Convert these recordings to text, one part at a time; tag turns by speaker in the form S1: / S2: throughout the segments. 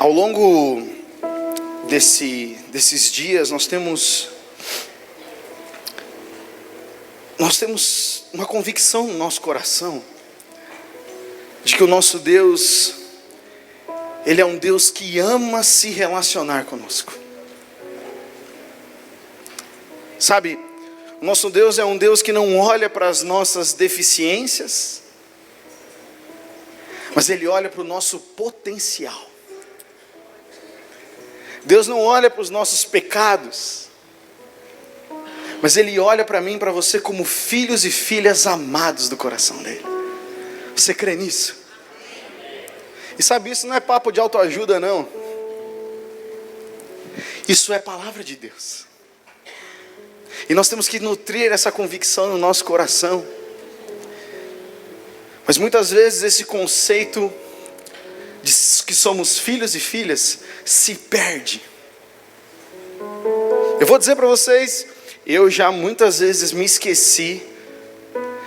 S1: Ao longo desses dias nós temos uma convicção no nosso coração de que o nosso Deus, Ele é um Deus que ama se relacionar conosco. Sabe, o nosso Deus é um Deus que não olha para as nossas deficiências, mas Ele olha para o nosso potencial. Deus não olha para os nossos pecados, mas Ele olha para mim e para você como filhos e filhas amados do coração dEle. Você crê nisso? E sabe, isso não é papo de autoajuda não. Isso é palavra de Deus. E nós temos que nutrir essa convicção no nosso coração. Mas muitas vezes esse conceito de que somos filhos e filhas se perde. Eu vou dizer para vocês, eu já muitas vezes me esqueci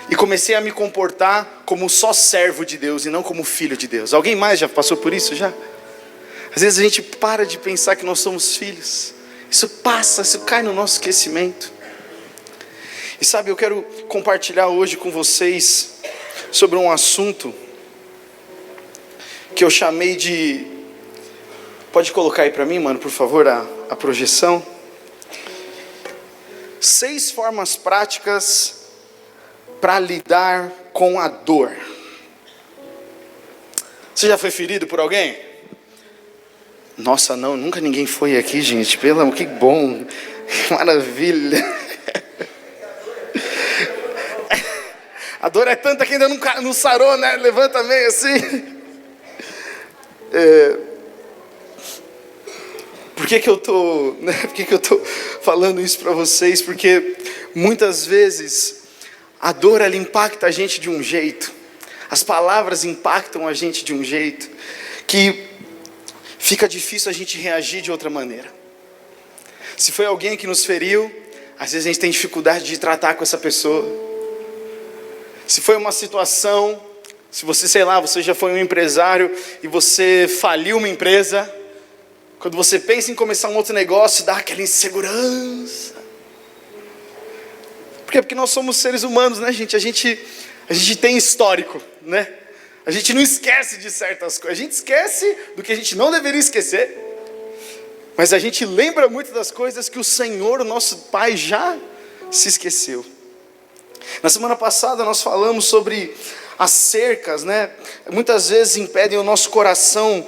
S1: e comecei a me comportar como só servo de Deus e não como filho de Deus. Alguém mais já passou por isso já? Às vezes a gente para de pensar que nós somos filhos. Isso passa, isso cai no nosso esquecimento. E sabe, eu quero compartilhar hoje com vocês sobre um assunto que eu chamei de... Pode colocar aí para mim, mano, por favor, a projeção. 6 formas práticas para lidar com a dor. Você já foi ferido por alguém? Nossa, não, nunca ninguém foi aqui, gente. Pelo amor, que bom, que maravilha. A dor é tanta que ainda não sarou, né? Levanta meio assim. Por que eu tô falando isso para vocês? Porque muitas vezes a dor, ela impacta a gente de um jeito. As palavras impactam a gente de um jeito que fica difícil a gente reagir de outra maneira. Se foi alguém que nos feriu, às vezes a gente tem dificuldade de tratar com essa pessoa. Se foi uma situação, se você, sei lá, você já foi um empresário e você faliu uma empresa, quando você pensa em começar um outro negócio, dá aquela insegurança. Por quê? Porque nós somos seres humanos, né, gente? A gente tem histórico, né? A gente não esquece de certas coisas. A gente esquece do que a gente não deveria esquecer. Mas a gente lembra muito das coisas que o Senhor, o nosso Pai, já se esqueceu. Na semana passada nós falamos sobre as cercas, né? Muitas vezes impedem o nosso coração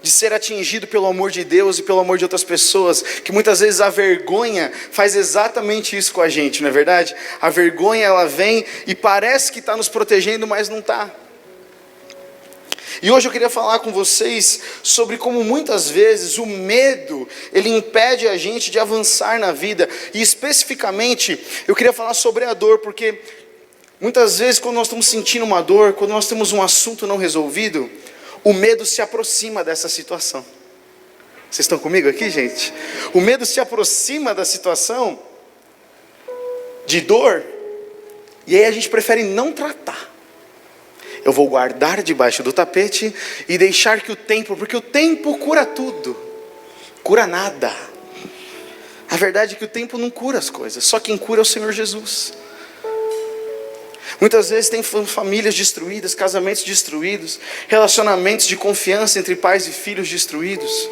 S1: de ser atingido pelo amor de Deus e pelo amor de outras pessoas, que muitas vezes a vergonha faz exatamente isso com a gente, não é verdade? A vergonha, ela vem e parece que está nos protegendo, mas não está. E hoje eu queria falar com vocês sobre como muitas vezes o medo, ele impede a gente de avançar na vida. E especificamente, eu queria falar sobre a dor, porque muitas vezes quando nós estamos sentindo uma dor, quando nós temos um assunto não resolvido, o medo se aproxima dessa situação. Vocês estão comigo aqui, gente? O medo se aproxima da situação de dor, e aí a gente prefere não tratar. Eu vou guardar debaixo do tapete e deixar que o tempo, porque o tempo cura tudo, cura nada. A verdade é que o tempo não cura as coisas, só quem cura é o Senhor Jesus. Muitas vezes tem famílias destruídas, casamentos destruídos, relacionamentos de confiança entre pais e filhos destruídos,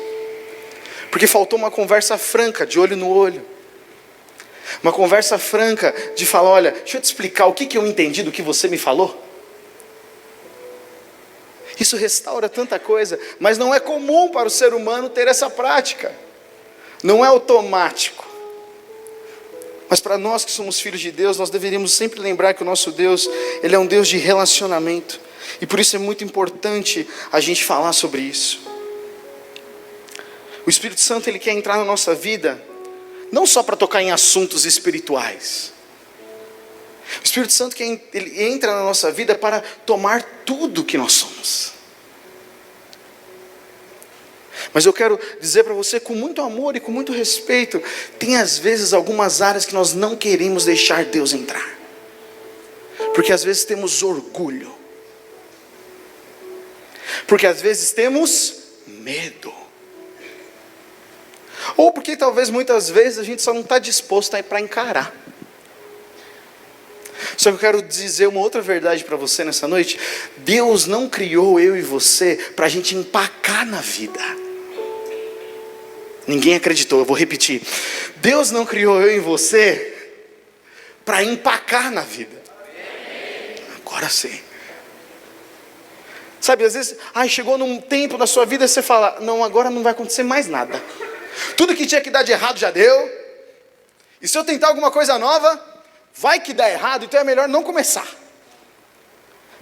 S1: porque faltou uma conversa franca, de olho no olho. Uma conversa franca de falar, olha, deixa eu te explicar o que eu entendi do que você me falou. Isso restaura tanta coisa, mas não é comum para o ser humano ter essa prática. Não é automático. Mas para nós que somos filhos de Deus, nós deveríamos sempre lembrar que o nosso Deus, Ele é um Deus de relacionamento. E por isso é muito importante a gente falar sobre isso. O Espírito Santo, Ele quer entrar na nossa vida, não só para tocar em assuntos espirituais. O Espírito Santo, ele entra na nossa vida para tomar tudo que nós somos. Mas eu quero dizer para você com muito amor e com muito respeito, tem às vezes algumas áreas que nós não queremos deixar Deus entrar. Porque às vezes temos orgulho. Porque às vezes temos medo. Ou porque talvez muitas vezes a gente só não está disposto a ir para encarar. Só que eu quero dizer uma outra verdade para você nessa noite. Deus não criou eu e você para a gente empacar na vida. Ninguém acreditou, eu vou repetir. Deus não criou eu e você para empacar na vida. Agora sim. Sabe, às vezes, chegou num tempo na sua vida, você fala, não, agora não vai acontecer mais nada. Tudo que tinha que dar de errado já deu. E se eu tentar alguma coisa nova, vai que dá errado, então é melhor não começar.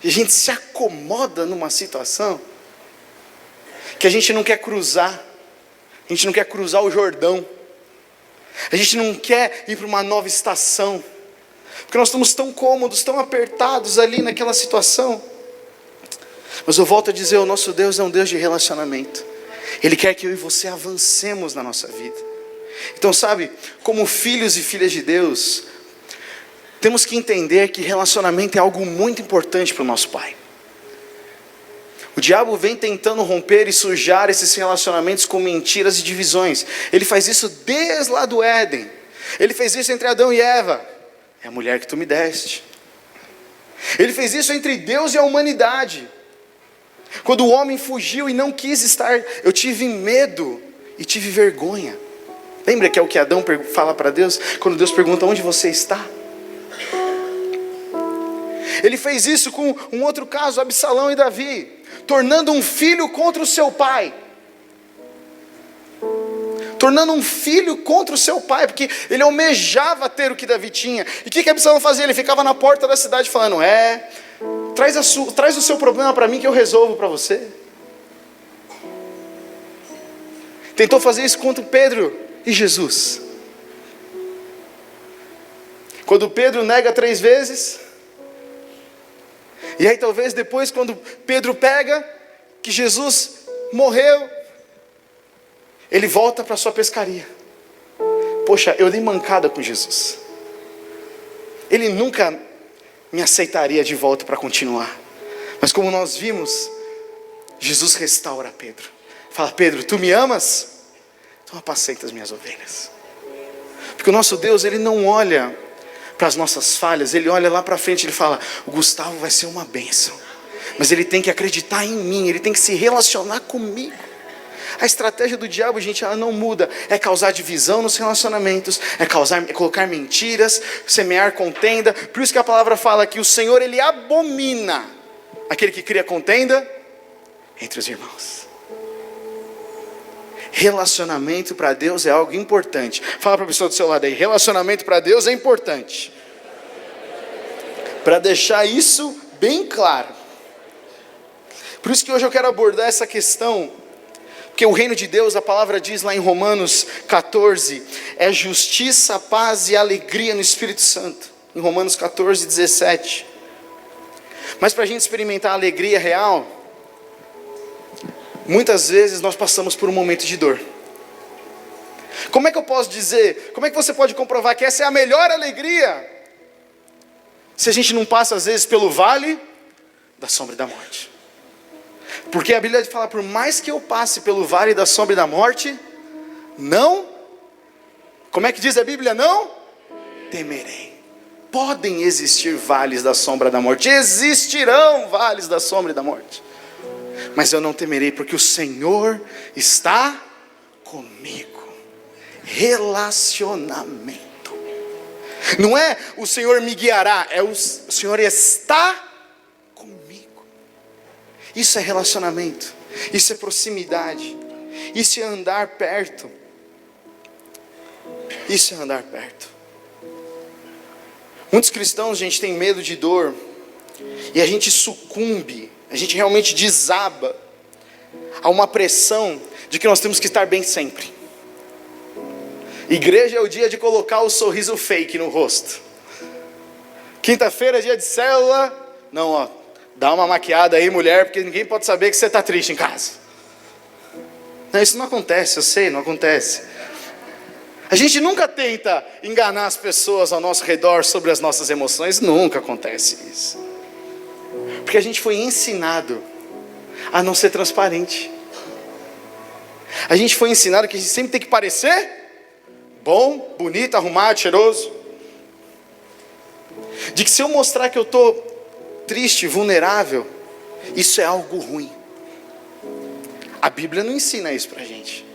S1: E a gente se acomoda numa situação que a gente não quer cruzar. A gente não quer cruzar o Jordão. A gente não quer ir para uma nova estação. Porque nós estamos tão cômodos, tão apertados ali naquela situação. Mas eu volto a dizer, o nosso Deus é um Deus de relacionamento. Ele quer que eu e você avancemos na nossa vida. Então sabe, como filhos e filhas de Deus, temos que entender que relacionamento é algo muito importante para o nosso Pai. O diabo vem tentando romper e sujar esses relacionamentos com mentiras e divisões. Ele faz isso desde lá do Éden. Ele fez isso entre Adão e Eva. É a mulher que tu me deste. Ele fez isso entre Deus e a humanidade. Quando o homem fugiu e não quis estar, eu tive medo e tive vergonha. Lembra que é o que Adão fala para Deus? Quando Deus pergunta onde você está? Ele fez isso com um outro caso, Absalão e Davi, tornando um filho contra o seu pai. Tornando um filho contra o seu pai, porque ele almejava ter o que Davi tinha. E o que Absalão fazia? Ele ficava na porta da cidade falando, traz o seu problema para mim que eu resolvo para você. Tentou fazer isso contra Pedro e Jesus. Quando Pedro nega 3 vezes, e aí talvez depois quando Pedro pega, que Jesus morreu, ele volta para sua pescaria. Poxa, eu dei mancada com Jesus. Ele nunca me aceitaria de volta para continuar. Mas como nós vimos, Jesus restaura Pedro. Fala, Pedro, tu me amas? Então apacenta as minhas ovelhas. Porque o nosso Deus, Ele não olha para as nossas falhas, Ele olha lá para frente, Ele fala, o Gustavo vai ser uma bênção. Mas ele tem que acreditar em mim, ele tem que se relacionar comigo. A estratégia do diabo, gente, ela não muda. É causar divisão nos relacionamentos, é colocar mentiras, semear contenda. Por isso que a palavra fala que o Senhor, Ele abomina aquele que cria contenda entre os irmãos. Relacionamento para Deus é algo importante. Fala para a pessoa do seu lado aí, relacionamento para Deus é importante. Para deixar isso bem claro. Por isso que hoje eu quero abordar essa questão. Porque o reino de Deus, a palavra diz lá em Romanos 14, é justiça, paz e alegria no Espírito Santo. Em Romanos 14, 17. Mas para a gente experimentar a alegria real, muitas vezes nós passamos por um momento de dor. Como é que eu posso dizer, como é que você pode comprovar que essa é a melhor alegria? Se a gente não passa às vezes pelo vale da sombra e da morte. Porque a Bíblia fala, por mais que eu passe pelo vale da sombra e da morte, não, como é que diz a Bíblia? Não temerei. Podem existir vales da sombra da morte, existirão vales da sombra e da morte, mas eu não temerei, porque o Senhor está comigo. Relacionamento. Não é o Senhor me guiará, é o Senhor está comigo. Isso é relacionamento, isso é proximidade, isso é andar perto. Isso é andar perto. Muitos cristãos, gente, tem medo de dor, e a gente sucumbe, a gente realmente desaba a uma pressão de que nós temos que estar bem sempre. Igreja é o dia de colocar o sorriso fake no rosto. Quinta-feira é dia de célula. Não, ó, dá uma maquiada aí, mulher, porque ninguém pode saber que você está triste em casa. Não, isso não acontece, eu sei, não acontece. A gente nunca tenta enganar as pessoas ao nosso redor sobre as nossas emoções, nunca acontece isso. Porque a gente foi ensinado a não ser transparente. A gente foi ensinado que a gente sempre tem que parecer bom, bonito, arrumado, cheiroso. De que se eu mostrar que eu estou triste, vulnerável, isso é algo ruim. A Bíblia não ensina isso pra gente.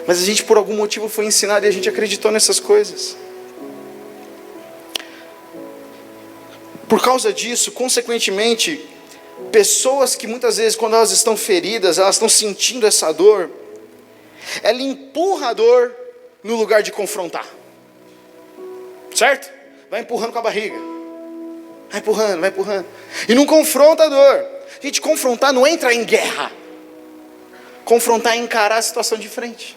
S1: Mas a gente por algum motivo foi ensinado e a gente acreditou nessas coisas. Por causa disso, consequentemente, pessoas que muitas vezes quando elas estão feridas, elas estão sentindo essa dor, ela empurra a dor no lugar de confrontar. Certo? Vai empurrando com a barriga. Vai empurrando, vai empurrando. E não confronta a dor. Gente, confrontar não é entrar em guerra. Confrontar é encarar a situação de frente.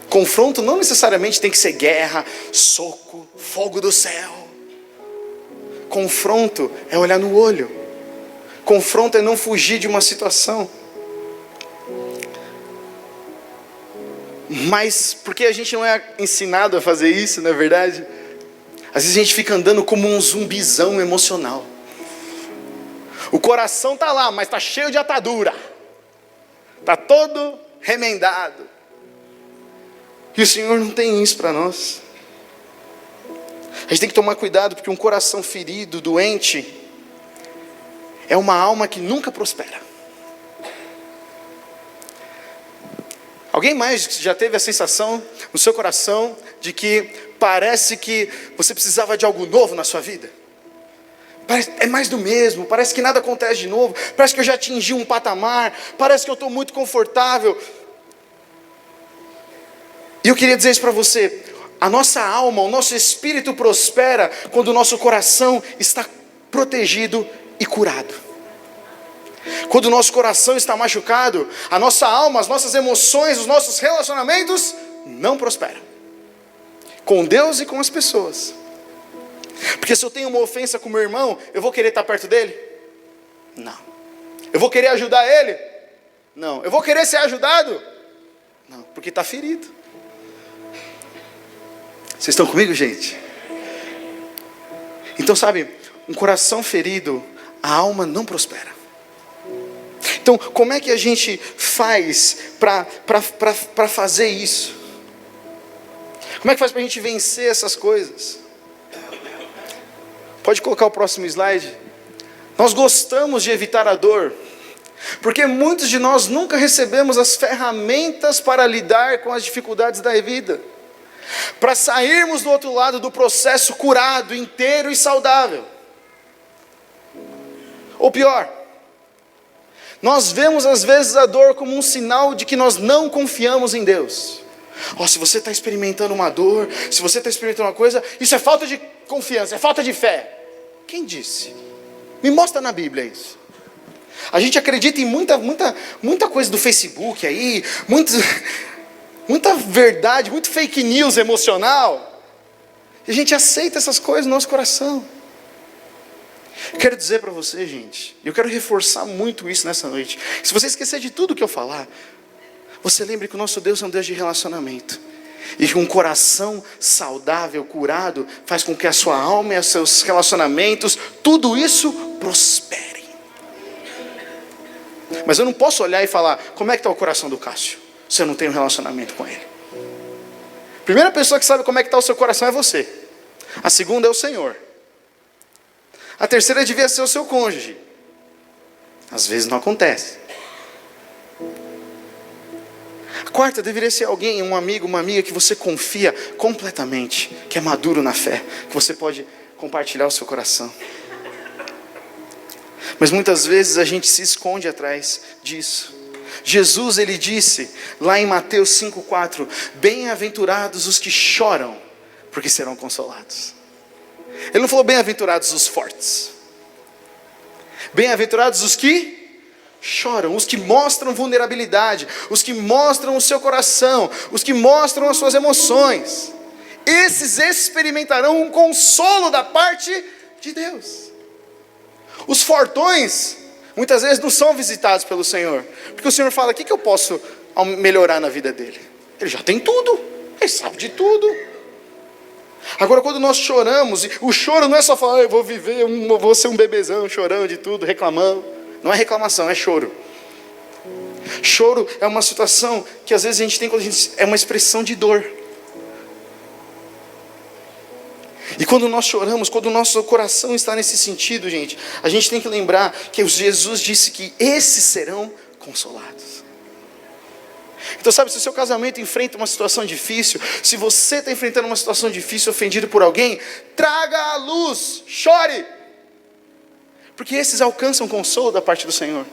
S1: Confronto não necessariamente tem que ser guerra, soco, fogo do céu. Confronto é olhar no olho. Confronto é não fugir de uma situação. Mas porque a gente não é ensinado a fazer isso, não é verdade? Às vezes a gente fica andando como um zumbizão emocional. O coração está lá, mas está cheio de atadura. Está todo remendado. E o Senhor não tem isso para nós. A gente tem que tomar cuidado, porque um coração ferido, doente, é uma alma que nunca prospera. Alguém mais já teve a sensação no seu coração de que parece que você precisava de algo novo na sua vida? É mais do mesmo, parece que nada acontece de novo, parece que eu já atingi um patamar, parece que eu estou muito confortável. E eu queria dizer isso para você, a nossa alma, o nosso espírito prospera quando o nosso coração está protegido e curado. Quando o nosso coração está machucado, a nossa alma, as nossas emoções, os nossos relacionamentos não prosperam. Com Deus e com as pessoas. Porque se eu tenho uma ofensa com meu irmão, eu vou querer estar perto dele? Não. Eu vou querer ajudar ele? Não. Eu vou querer ser ajudado? Não, porque está ferido. Vocês estão comigo, gente? Então, sabe, um coração ferido, a alma não prospera. Então, como é que a gente faz para fazer isso? Como é que faz para a gente vencer essas coisas? Pode colocar o próximo slide. Nós gostamos de evitar a dor, porque muitos de nós nunca recebemos as ferramentas para lidar com as dificuldades da vida, para sairmos do outro lado do processo curado, inteiro e saudável. Ou pior, nós vemos às vezes a dor como um sinal de que nós não confiamos em Deus. Se você está experimentando uma dor, se você está experimentando uma coisa, isso é falta de confiança, é falta de fé. Quem disse? Me mostra na Bíblia isso. A gente acredita em muita coisa do Facebook aí, muita verdade, muito fake news emocional. E a gente aceita essas coisas no nosso coração. Quero dizer para você, gente, eu quero reforçar muito isso nessa noite. Se você esquecer de tudo que eu falar, você lembre que o nosso Deus é um Deus de relacionamento. E que um coração saudável, curado, faz com que a sua alma e os seus relacionamentos, tudo isso prospere. Mas eu não posso olhar e falar, como é que está o coração do Cássio, se eu não tenho um relacionamento com ele? A primeira pessoa que sabe como é que está o seu coração é você. A segunda é o Senhor. A terceira devia ser o seu cônjuge. Às vezes não acontece. A quarta deveria ser alguém, um amigo, uma amiga que você confia completamente, que é maduro na fé, que você pode compartilhar o seu coração. Mas muitas vezes a gente se esconde atrás disso. Jesus, ele disse lá em Mateus 5,4: bem-aventurados os que choram, porque serão consolados. Ele não falou bem-aventurados os fortes. Bem-aventurados os que choram, os que mostram vulnerabilidade, os que mostram o seu coração, os que mostram as suas emoções. Esses experimentarão um consolo da parte de Deus. Os fortões, muitas vezes não são visitados pelo Senhor, porque o Senhor fala, o que eu posso melhorar na vida dele? Ele já tem tudo, ele sabe de tudo. Agora, quando nós choramos, o choro não é só falar, eu vou ser um bebezão chorando de tudo, reclamando. Não é reclamação, é choro. Choro é uma situação que às vezes a gente tem quando é uma expressão de dor. E quando nós choramos, quando o nosso coração está nesse sentido, gente, a gente tem que lembrar que Jesus disse que esses serão consolados. Então sabe, se o seu casamento enfrenta uma situação difícil, se você está enfrentando uma situação difícil, ofendido por alguém, traga a luz, chore, porque esses alcançam consolo da parte do Senhor.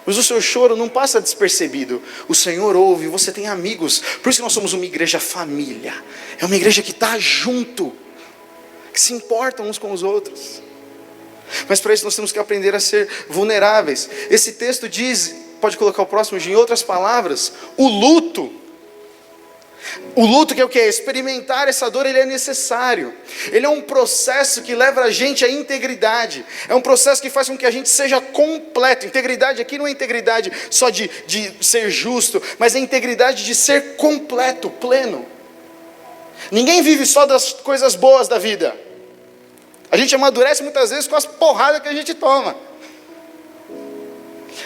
S1: Mas o seu choro não passa despercebido, o Senhor ouve, você tem amigos, por isso que nós somos uma igreja família, é uma igreja que está junto, que se importam uns com os outros. Mas para isso nós temos que aprender a ser vulneráveis. Esse texto diz, pode colocar o próximo, em outras palavras, o luto que é o que? Experimentar essa dor, ele é necessário. Ele é um processo que leva a gente à integridade. É um processo que faz com que a gente seja completo. Integridade aqui não é integridade só de ser justo, mas é integridade de ser completo, pleno. Ninguém vive só das coisas boas da vida. A gente amadurece muitas vezes com as porradas que a gente toma.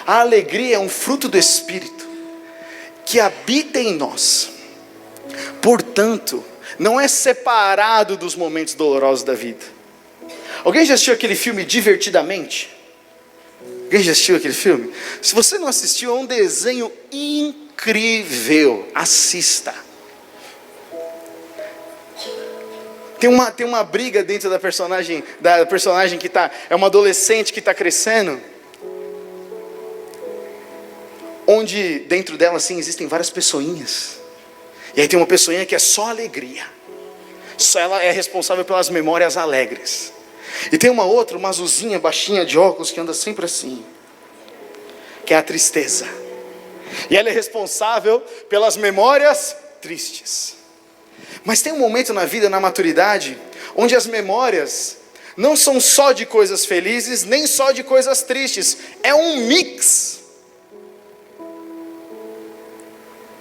S1: A alegria é um fruto do Espírito que habita em nós. Portanto, não é separado dos momentos dolorosos da vida. Alguém já assistiu aquele filme Divertidamente? Alguém já assistiu aquele filme? Se você não assistiu, é um desenho incrível. Assista. Tem uma briga dentro da personagem que é uma adolescente que está crescendo, onde dentro dela assim existem várias pessoinhas. E aí tem uma pessoinha que é só alegria. Só ela é responsável pelas memórias alegres. E tem uma outra, uma azulzinha baixinha de óculos que anda sempre assim, que é a tristeza. E ela é responsável pelas memórias tristes. Mas tem um momento na vida, na maturidade, onde as memórias não são só de coisas felizes, nem só de coisas tristes. É um mix.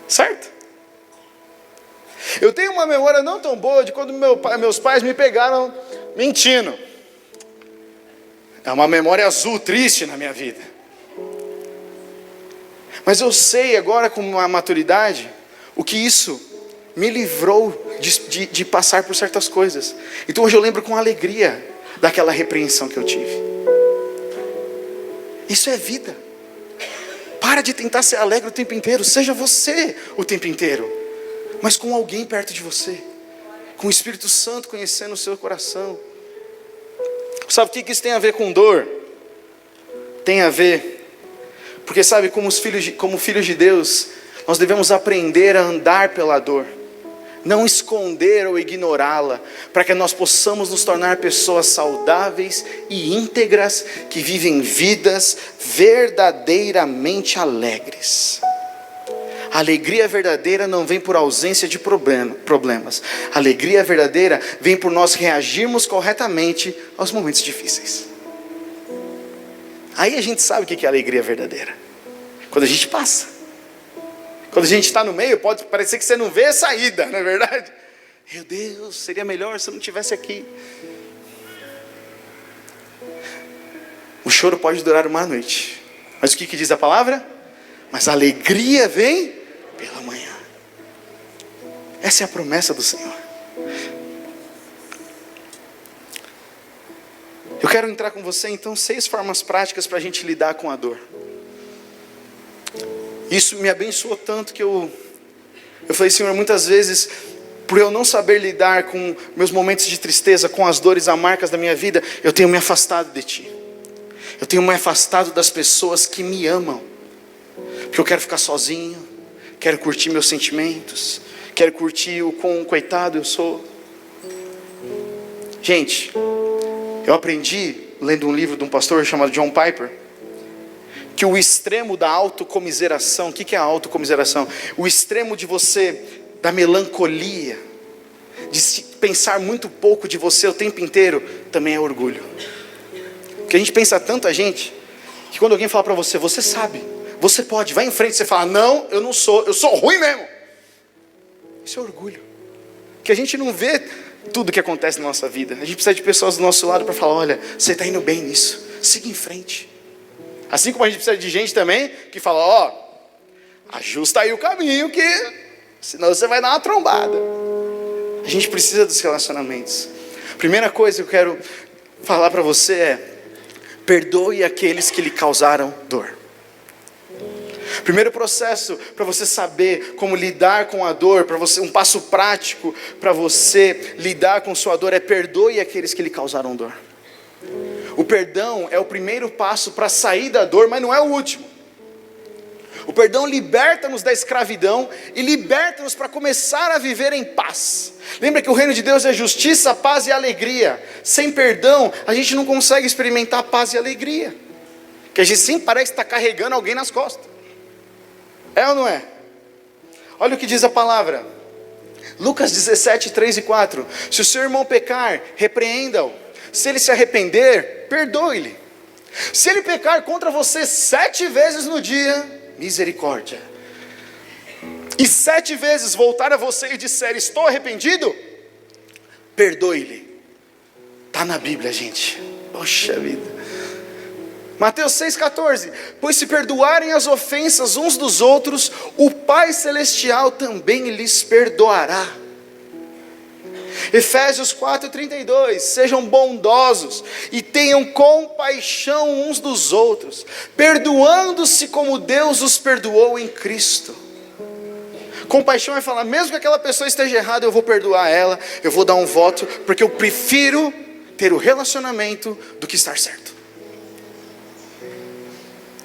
S1: Certo? Eu tenho uma memória não tão boa de quando meus pais me pegaram mentindo. É uma memória azul, triste na minha vida. Mas eu sei agora com uma maturidade o que isso me livrou de passar por certas coisas. Então hoje eu lembro com alegria daquela repreensão que eu tive. Isso é vida. Para de tentar ser alegre o tempo inteiro. Seja você o tempo inteiro, mas com alguém perto de você, com o Espírito Santo conhecendo o seu coração. Sabe o que isso tem a ver com dor? Tem a ver, porque sabe, como filhos de Deus, nós devemos aprender a andar pela dor, não esconder ou ignorá-la, para que nós possamos nos tornar pessoas saudáveis e íntegras, que vivem vidas verdadeiramente alegres. A alegria verdadeira não vem por ausência de problemas. A alegria verdadeira vem por nós reagirmos corretamente aos momentos difíceis. Aí a gente sabe o que é alegria verdadeira. Quando a gente passa. Quando a gente está no meio, pode parecer que você não vê a saída, não é verdade? Meu Deus, seria melhor se eu não estivesse aqui. O choro pode durar uma noite. Mas o que diz a palavra? Mas a alegria vem pela manhã. Essa é a promessa do Senhor. Eu quero entrar com você então 6 formas práticas para a gente lidar com a dor. Isso me abençoou tanto que eu falei, Senhor, muitas vezes, por eu não saber lidar com meus momentos de tristeza, com as dores amargas da minha vida, eu tenho me afastado de Ti. Eu tenho me afastado das pessoas que me amam. Porque eu quero ficar sozinho, quero curtir meus sentimentos, quero curtir o quão coitado eu sou. Gente, eu aprendi, lendo um livro de um pastor chamado John Piper, que o extremo da autocomiseração, o que é a autocomiseração? O extremo de você, da melancolia, de pensar muito pouco de você o tempo inteiro, também é orgulho. Porque a gente pensa tanto que quando alguém fala para você, você sabe, você pode, vai em frente, você fala, não, eu não sou, eu sou ruim mesmo. Isso é orgulho. Que a gente não vê tudo que acontece na nossa vida. A gente precisa de pessoas do nosso lado para falar, olha, você está indo bem nisso, siga em frente. Assim como a gente precisa de gente também que fala, ajusta aí o caminho, que senão você vai dar uma trombada. A gente precisa dos relacionamentos. Primeira coisa que eu quero falar para você é: perdoe aqueles que lhe causaram dor. Primeiro processo para você saber como lidar com a dor, para você, um passo prático para você lidar com sua dor é: perdoe aqueles que lhe causaram dor. O perdão é o primeiro passo para sair da dor, mas não é o último. O perdão liberta-nos da escravidão e liberta-nos para começar a viver em paz. Lembra que o reino de Deus é justiça, paz e alegria. Sem perdão, a gente não consegue experimentar paz e alegria. Porque a gente sempre parece estar carregando alguém nas costas. É ou não é? Olha o que diz a palavra. Lucas 17, 3 e 4. Se o seu irmão pecar, repreenda-o. Se ele se arrepender, perdoe-lhe. Se ele pecar contra você 7 vezes no dia, misericórdia. E 7 vezes voltar a você e disser: estou arrependido, perdoe-lhe. Está na Bíblia, gente. Poxa vida. Mateus 6,14. Pois se perdoarem as ofensas uns dos outros, o Pai Celestial também lhes perdoará. Efésios 4,32. Sejam bondosos e tenham compaixão uns dos outros, perdoando-se como Deus os perdoou em Cristo. Compaixão é falar: mesmo que aquela pessoa esteja errada, eu vou perdoar ela, eu vou dar um voto, porque eu prefiro ter o relacionamento do que estar certo.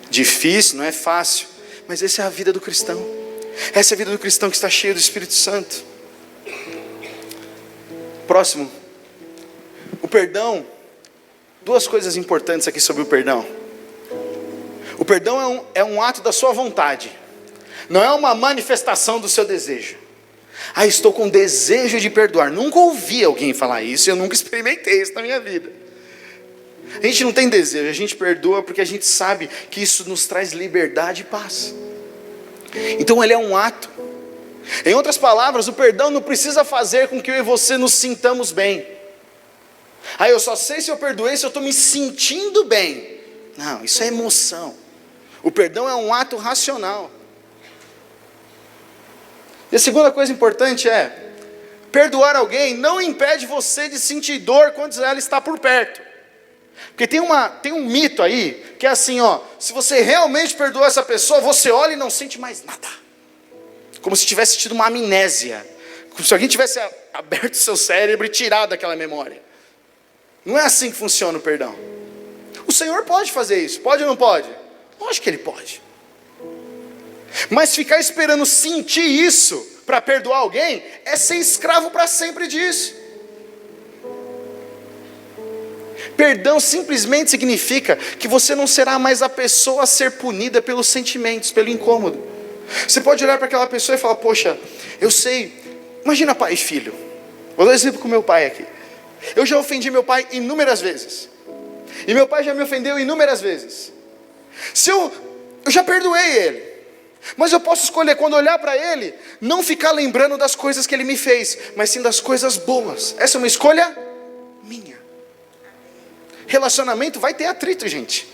S1: Difícil, não é fácil, mas essa é a vida do cristão. Essa é a vida do cristão que está cheio do Espírito Santo. Próximo, o perdão. 2 coisas importantes aqui sobre o perdão. O perdão é um ato da sua vontade, não é uma manifestação do seu desejo. Ah, estou com desejo de perdoar. Nunca ouvi alguém falar isso, eu nunca experimentei isso na minha vida. A gente não tem desejo, a gente perdoa porque a gente sabe que isso nos traz liberdade e paz. Então ele é um ato. Em outras palavras, o perdão não precisa fazer com que eu e você nos sintamos bem. Ah, eu só sei se eu perdoei se eu estou me sentindo bem. Não, isso é emoção. O perdão é um ato racional. E a segunda coisa importante é: perdoar alguém não impede você de sentir dor quando ela está por perto. Porque tem um mito aí, que é assim, se você realmente perdoa essa pessoa, você olha e não sente mais nada. Como se tivesse tido uma amnésia. Como se alguém tivesse aberto seu cérebro e tirado aquela memória. Não é assim que funciona o perdão. O Senhor pode fazer isso, pode ou não pode? Lógico que Ele pode. Mas ficar esperando sentir isso para perdoar alguém é ser escravo para sempre disso. Perdão simplesmente significa que você não será mais a pessoa a ser punida pelos sentimentos, pelo incômodo. Você pode olhar para aquela pessoa e falar: poxa, eu sei. Imagina pai e filho. Vou dar um exemplo com meu pai aqui. Eu já ofendi meu pai inúmeras vezes. E meu pai já me ofendeu inúmeras vezes. Eu já perdoei ele. Mas eu posso escolher, quando olhar para ele, não ficar lembrando das coisas que ele me fez, mas sim das coisas boas. Essa é uma escolha minha. Relacionamento vai ter atrito, gente.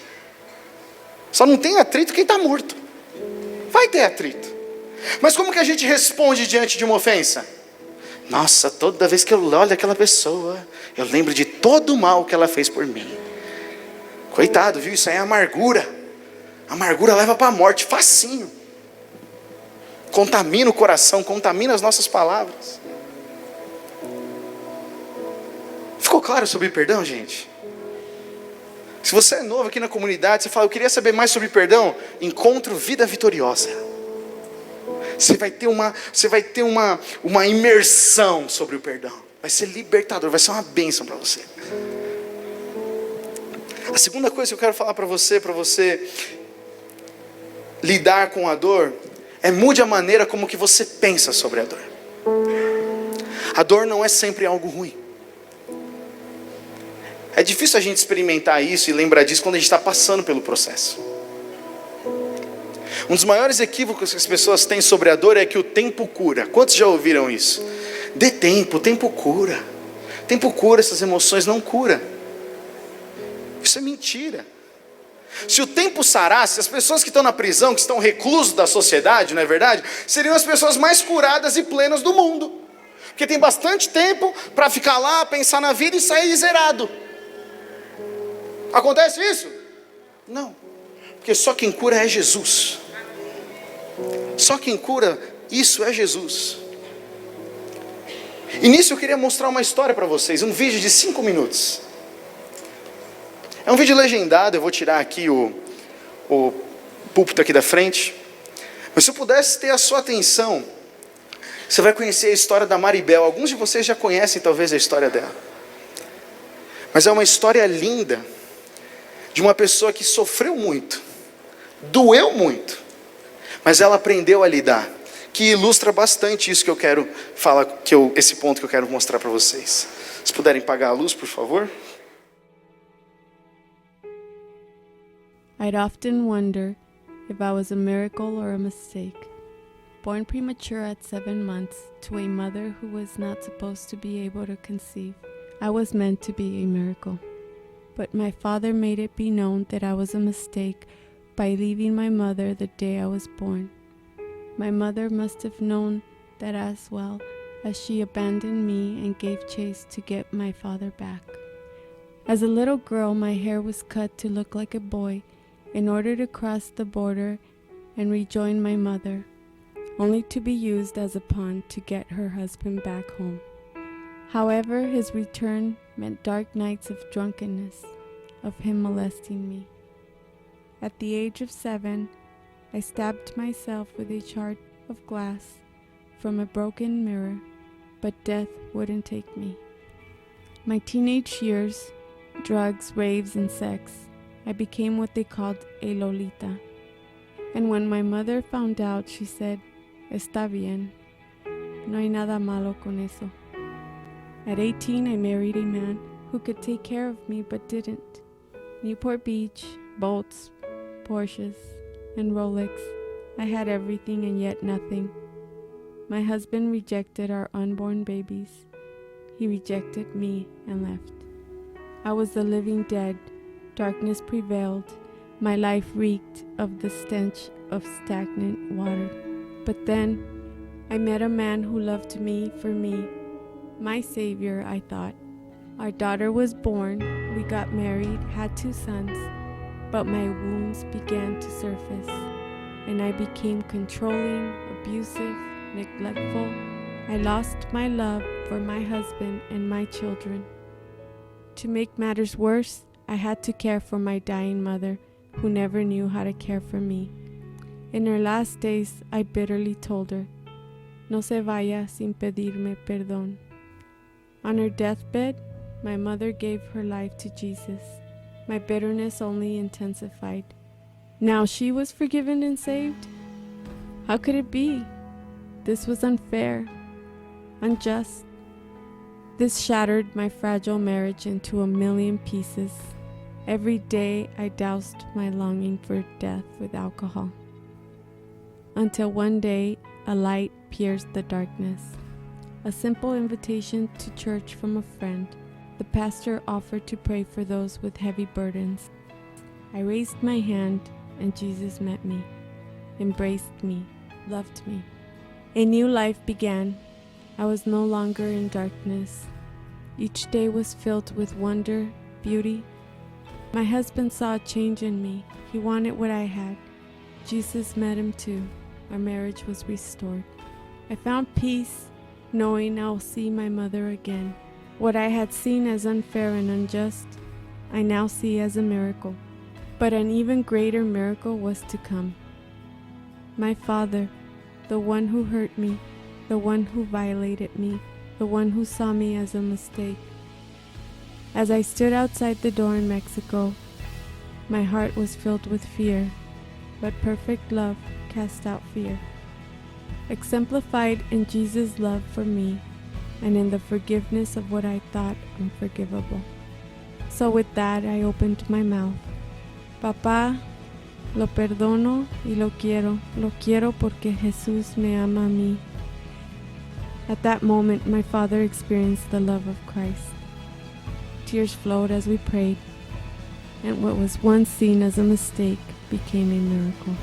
S1: Só não tem atrito quem está morto. Vai ter atrito. Mas como que a gente responde diante de uma ofensa? Nossa, toda vez que eu olho aquela pessoa, eu lembro de todo o mal que ela fez por mim. Coitado, viu? Isso aí é amargura. Amargura leva para a morte, facinho. Contamina o coração, contamina as nossas palavras. Ficou claro sobre perdão, gente? Se você é novo aqui na comunidade, você fala: eu queria saber mais sobre perdão, Encontro Vida Vitoriosa. Você vai ter uma imersão sobre o perdão. Vai ser libertador, vai ser uma bênção para você. A segunda coisa que eu quero falar para você lidar com a dor, é mude a maneira como que você pensa sobre a dor. A dor não é sempre algo ruim. É difícil a gente experimentar isso e lembrar disso quando a gente está passando pelo processo. Um dos maiores equívocos que as pessoas têm sobre a dor é que o tempo cura. Quantos já ouviram isso? Dê tempo, o tempo cura. O tempo cura, essas emoções não cura. Isso é mentira. Se o tempo sarasse, as pessoas que estão na prisão, que estão reclusos da sociedade, não é verdade? Seriam as pessoas mais curadas e plenas do mundo. Porque tem bastante tempo para ficar lá, pensar na vida e sair zerado. Acontece isso? Não. Porque só quem cura é Jesus. Só quem cura, isso é Jesus. E nisso eu queria mostrar uma história para vocês, um vídeo de 5 minutos. É um vídeo legendado, eu vou tirar aqui o púlpito aqui da frente. Mas se eu pudesse ter a sua atenção, você vai conhecer a história da Maribel. Alguns de vocês já conhecem talvez a história dela. Mas é uma história linda, de uma pessoa que sofreu muito, doeu muito, mas ela aprendeu a lidar, que ilustra bastante isso que eu quero falar, esse ponto que eu quero mostrar para vocês. Se puderem apagar a luz, por favor.
S2: I'd often wonder if I was a miracle or a mistake. Born premature at 7 months to a mother who was not supposed to be able to conceive, I was meant to be a miracle. But my father made it be known that I was a mistake by leaving my mother the day I was born. My mother must have known that as well, as she abandoned me and gave chase to get my father back. As a little girl, my hair was cut to look like a boy in order to cross the border and rejoin my mother, only to be used as a pawn to get her husband back home. However, his return meant dark nights of drunkenness, of him molesting me. At the age of 7, I stabbed myself with a shard of glass from a broken mirror, but death wouldn't take me. My teenage years, drugs, raves, and sex, I became what they called a Lolita. And when my mother found out, she said, "Está bien. No hay nada malo con eso." At 18, I married a man who could take care of me but didn't. Newport Beach, boats, Porsches, and Rolex. I had everything and yet nothing. My husband rejected our unborn babies. He rejected me and left. I was the living dead. Darkness prevailed. My life reeked of the stench of stagnant water. But then I met a man who loved me for me. My savior, I thought. Our daughter was born. We got married, had 2 sons. But my wounds began to surface, and I became controlling, abusive, neglectful. I lost my love for my husband and my children. To make matters worse, I had to care for my dying mother, who never knew how to care for me. In her last days, I bitterly told her, "No se vaya sin pedirme perdón." On her deathbed, my mother gave her life to Jesus. My bitterness only intensified. Now she was forgiven and saved? How could it be? This was unfair, unjust. This shattered my fragile marriage into a million pieces. Every day I doused my longing for death with alcohol. Until one day, a light pierced the darkness. A simple invitation to church from a friend. The pastor offered to pray for those with heavy burdens. I raised my hand and Jesus met me, embraced me, loved me. A new life began. I was no longer in darkness. Each day was filled with wonder, beauty. My husband saw a change in me. He wanted what I had. Jesus met him too. Our marriage was restored. I found peace, knowing I'll see my mother again. What I had seen as unfair and unjust, I now see as a miracle. But an even greater miracle was to come. My father, the one who hurt me, the one who violated me, the one who saw me as a mistake. As I stood outside the door in Mexico, my heart was filled with fear, but perfect love cast out fear. Exemplified in Jesus' love for me and in the forgiveness of what I thought unforgivable. So with that, I opened my mouth. Papá, lo perdono y lo quiero porque Jesús me ama a mí. At that moment, my father experienced the love of Christ. Tears flowed as we prayed. and what was once seen as a mistake became a miracle.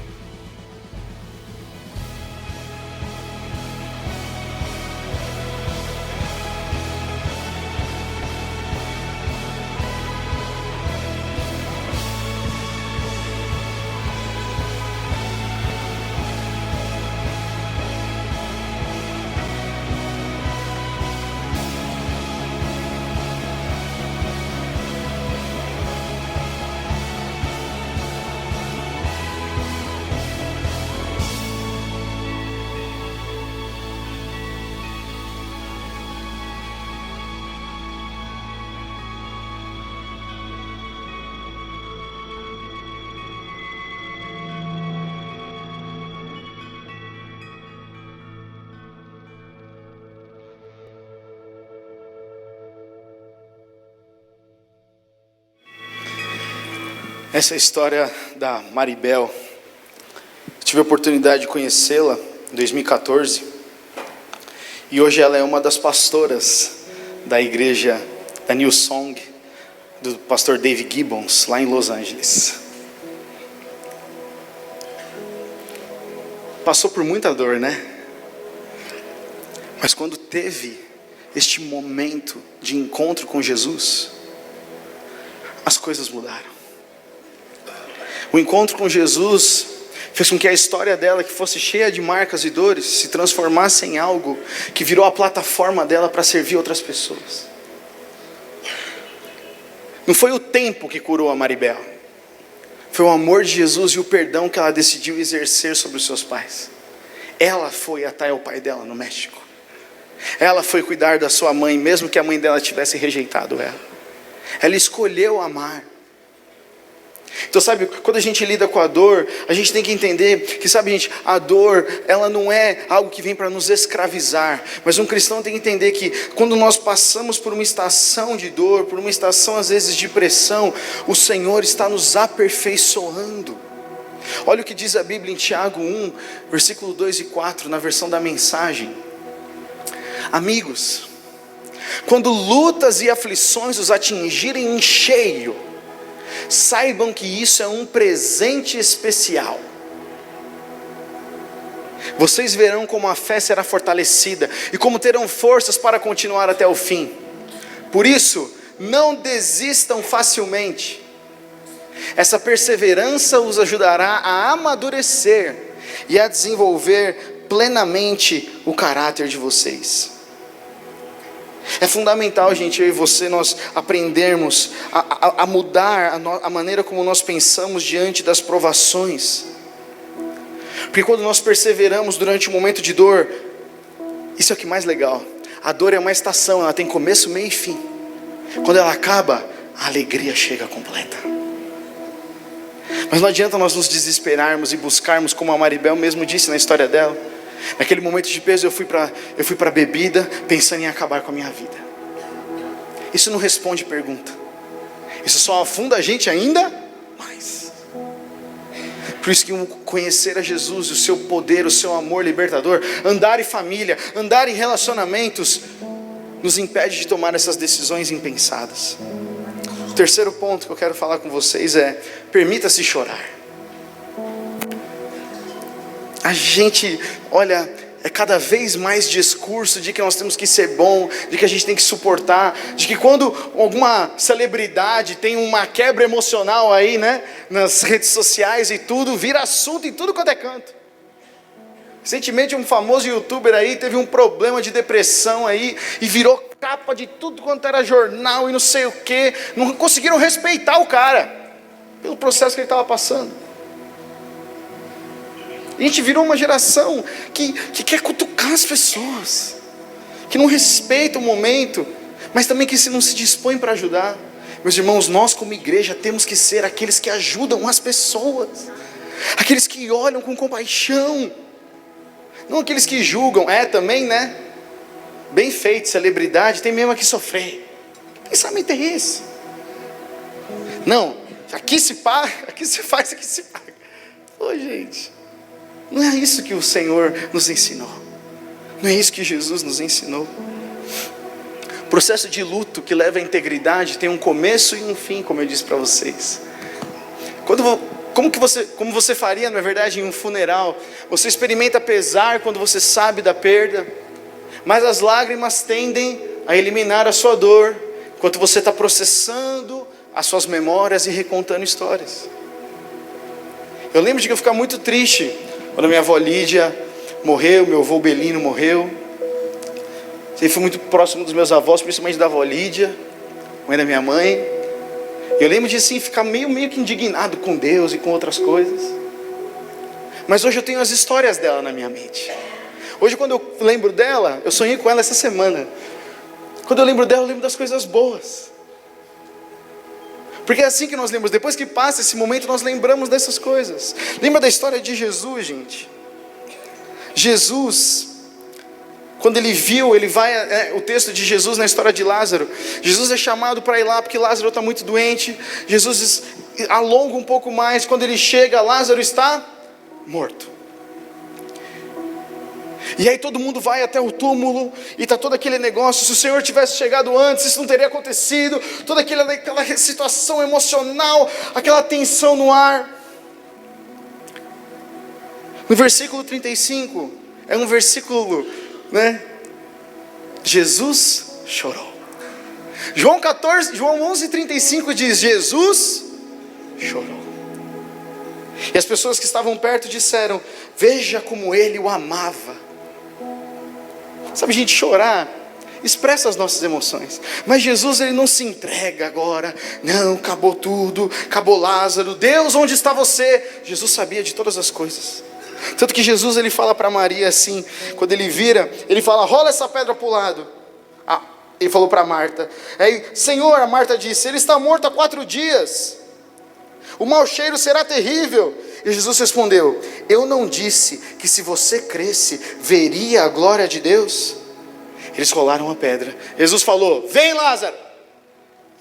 S1: Essa é a história da Maribel. Tive a oportunidade de conhecê-la em 2014. E hoje ela é uma das pastoras da igreja da New Song, do pastor Dave Gibbons, lá em Los Angeles. Passou por muita dor, né? Mas quando teve este momento de encontro com Jesus, as coisas mudaram. O encontro com Jesus fez com que a história dela, que fosse cheia de marcas e dores, se transformasse em algo que virou a plataforma dela para servir outras pessoas. Não foi o tempo que curou a Maribel, foi o amor de Jesus e o perdão que ela decidiu exercer sobre os seus pais. Ela foi até o pai dela no México. Ela foi cuidar da sua mãe, mesmo que a mãe dela tivesse rejeitado ela. Ela escolheu amar. Então, sabe, quando a gente lida com a dor, a gente tem que entender que, sabe, gente, a dor, ela não é algo que vem para nos escravizar. Mas um cristão tem que entender que quando nós passamos por uma estação de dor, por uma estação às vezes de pressão, o Senhor está nos aperfeiçoando. Olha o que diz a Bíblia em Tiago 1, versículo 2 e 4, na versão da Mensagem. Amigos, quando lutas e aflições os atingirem em cheio, saibam que isso é um presente especial. Vocês verão como a fé será fortalecida e como terão forças para continuar até o fim. Por isso, não desistam facilmente. Essa perseverança os ajudará a amadurecer e a desenvolver plenamente o caráter de vocês. É fundamental, gente, eu e você, nós aprendermos a mudar a maneira como nós pensamos diante das provações. Porque quando nós perseveramos durante um momento de dor, isso é o que mais legal. A dor é uma estação, ela tem começo, meio e fim. Quando ela acaba, a alegria chega completa. Mas não adianta nós nos desesperarmos e buscarmos, como a Maribel mesmo disse na história dela. Naquele momento de peso eu fui para a bebida, pensando em acabar com a minha vida. Isso não responde pergunta. Isso só afunda a gente ainda mais. Por isso que conhecer a Jesus, o seu poder, o seu amor libertador, andar em família, andar em relacionamentos, nos impede de tomar essas decisões impensadas. O terceiro ponto que eu quero falar com vocês é: permita-se chorar. A gente, olha, é cada vez mais discurso de que nós temos que ser bom, de que a gente tem que suportar, de que quando alguma celebridade tem uma quebra emocional aí, né, nas redes sociais e tudo, vira assunto em tudo quanto é canto. Recentemente um famoso youtuber aí teve um problema de depressão aí e virou capa de tudo quanto era jornal e não sei o que. Não conseguiram respeitar o cara pelo processo que ele estava passando. A gente virou uma geração que quer cutucar as pessoas, que não respeita o momento, mas também que não se dispõe para ajudar. Meus irmãos, nós como igreja temos que ser aqueles que ajudam as pessoas, aqueles que olham com compaixão, não aqueles que julgam. Também, né? Bem feito, celebridade, tem mesmo que sofrer. Que pensamento é esse? Não, aqui se paga, aqui se faz, aqui se paga. Ô gente, não é isso que o Senhor nos ensinou. Não é isso que Jesus nos ensinou. processo de luto que leva à integridade tem um começo e um fim, como eu disse para vocês. Como você faria, na verdade, em um funeral? Você experimenta pesar quando você sabe da perda, mas as lágrimas tendem a eliminar a sua dor, enquanto você está processando as suas memórias e recontando histórias. Eu lembro de que eu ficava muito triste quando minha avó Lídia morreu, meu avô Belino morreu. Eu fui muito próximo dos meus avós, principalmente da avó Lídia, mãe da minha mãe. Eu lembro de assim, ficar meio que indignado com Deus e com outras coisas. Mas hoje eu tenho as histórias dela na minha mente. Hoje, quando eu lembro dela, eu sonhei com ela essa semana. Quando eu lembro dela, eu lembro das coisas boas. Porque é assim que nós lembramos. Depois que passa esse momento, nós lembramos dessas coisas. Lembra da história de Jesus, gente? Jesus, quando ele viu, o texto de Jesus na história de Lázaro. Jesus é chamado para ir lá porque Lázaro está muito doente. Jesus alonga um pouco mais. Quando ele chega, Lázaro está morto. E aí todo mundo vai até o túmulo, e está todo aquele negócio. Se o Senhor tivesse chegado antes, isso não teria acontecido. Toda aquela situação emocional, aquela tensão no ar. No versículo 35, é um versículo, né? Jesus chorou. João 11:35 diz: Jesus chorou. E as pessoas que estavam perto disseram: veja como ele o amava. Sabe, gente, chorar expressa as nossas emoções. Mas Jesus, ele não se entrega agora. Não, acabou tudo, acabou Lázaro. Deus, onde está você? Jesus sabia de todas as coisas. Tanto que Jesus, ele fala para Maria assim, quando ele vira, ele fala: rola essa pedra para o lado. Ele falou para Marta. Aí, Senhor, a Marta disse: ele está morto há 4 dias. O mau cheiro será terrível. E Jesus respondeu: eu não disse que se você cresce, veria a glória de Deus? Eles rolaram a pedra. Jesus falou: vem, Lázaro.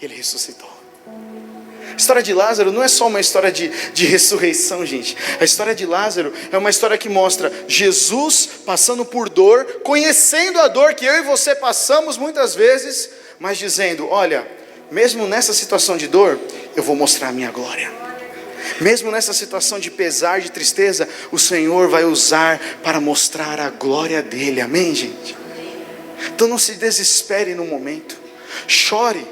S1: Ele ressuscitou. A história de Lázaro não é só uma história de ressurreição, gente. A história de Lázaro é uma história que mostra Jesus passando por dor, conhecendo a dor que eu e você passamos muitas vezes, mas dizendo: olha, mesmo nessa situação de dor, eu vou mostrar a minha glória. Mesmo nessa situação de pesar, de tristeza, o Senhor vai usar para mostrar a glória dele. Amém, gente? Então não se desespere no momento. Chore.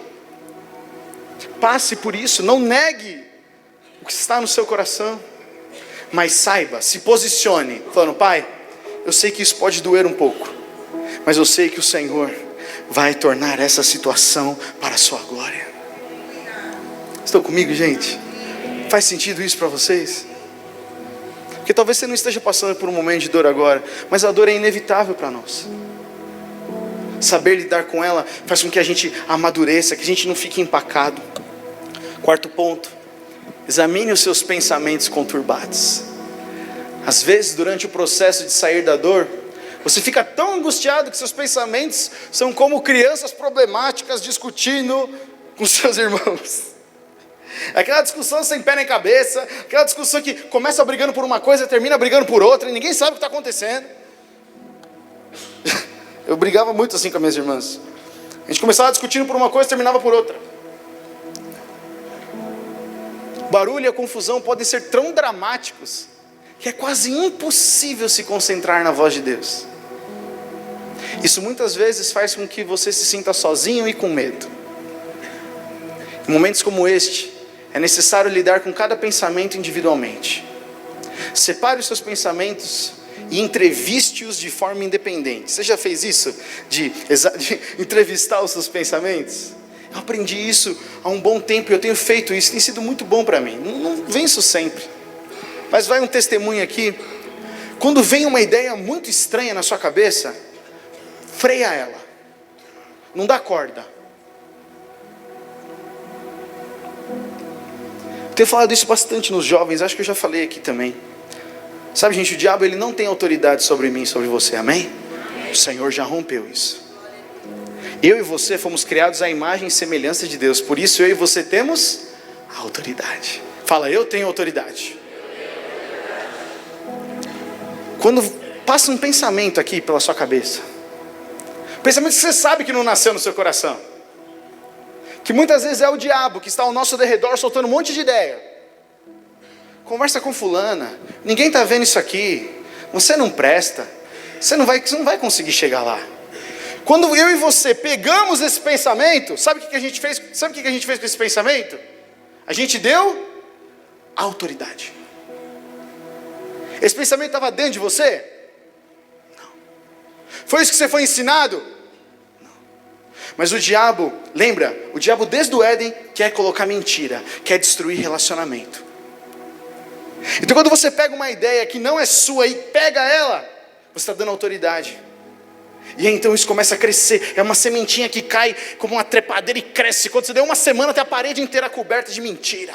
S1: Passe por isso. Não negue o que está no seu coração. Mas saiba, se posicione, falando: Pai, eu sei que isso pode doer um pouco, mas eu sei que o Senhor vai tornar essa situação para a sua glória. Estão comigo, gente? Faz sentido isso para vocês? Porque talvez você não esteja passando por um momento de dor agora, mas a dor é inevitável para nós. Saber lidar com ela faz com que a gente amadureça, que a gente não fique empacado. 4º ponto: examine os seus pensamentos conturbados. Às vezes, durante o processo de sair da dor, você fica tão angustiado que seus pensamentos são como crianças problemáticas discutindo com seus irmãos. Aquela discussão sem pé nem cabeça, aquela discussão que começa brigando por uma coisa e termina brigando por outra, e ninguém sabe o que está acontecendo. Eu brigava muito assim com as minhas irmãs. A gente começava discutindo por uma coisa e terminava por outra. O barulho e a confusão podem ser tão dramáticos que é quase impossível se concentrar na voz de Deus. Isso muitas vezes faz com que você se sinta sozinho e com medo. Em momentos como este, é necessário lidar com cada pensamento individualmente. Separe os seus pensamentos e entreviste-os de forma independente. Você já fez isso? De entrevistar os seus pensamentos? Eu aprendi isso há um bom tempo e eu tenho feito isso. Tem sido muito bom para mim. Não venço sempre. Mas vai um testemunho aqui. Quando vem uma ideia muito estranha na sua cabeça, freia ela. Não dá corda. Tenho falado isso bastante nos jovens, acho que eu já falei aqui também. Sabe, gente, o diabo, ele não tem autoridade sobre mim, sobre você, amém? O Senhor já rompeu isso. Eu e você fomos criados à imagem e semelhança de Deus, por isso eu e você temos autoridade. Fala: eu tenho autoridade. Quando passa um pensamento aqui pela sua cabeça, Pensamento que você sabe que não nasceu no seu coração. Que muitas vezes é o diabo que está ao nosso derredor soltando um monte de ideia. Conversa com fulana, ninguém está vendo isso aqui, você não presta, você não vai conseguir chegar lá. Quando eu e você pegamos esse pensamento, sabe o que a gente fez? Sabe o que a gente fez com esse pensamento? A gente deu autoridade. Esse pensamento estava dentro de você? Não. Foi isso que você foi ensinado? Não. Mas o diabo, lembra? O diabo desde o Éden quer colocar mentira, quer destruir relacionamento. Então quando você pega uma ideia que não é sua e pega ela, você está dando autoridade. E aí, então isso começa a crescer. É uma sementinha que cai como uma trepadeira e cresce. Quando você der uma semana, tem a parede inteira coberta de mentira.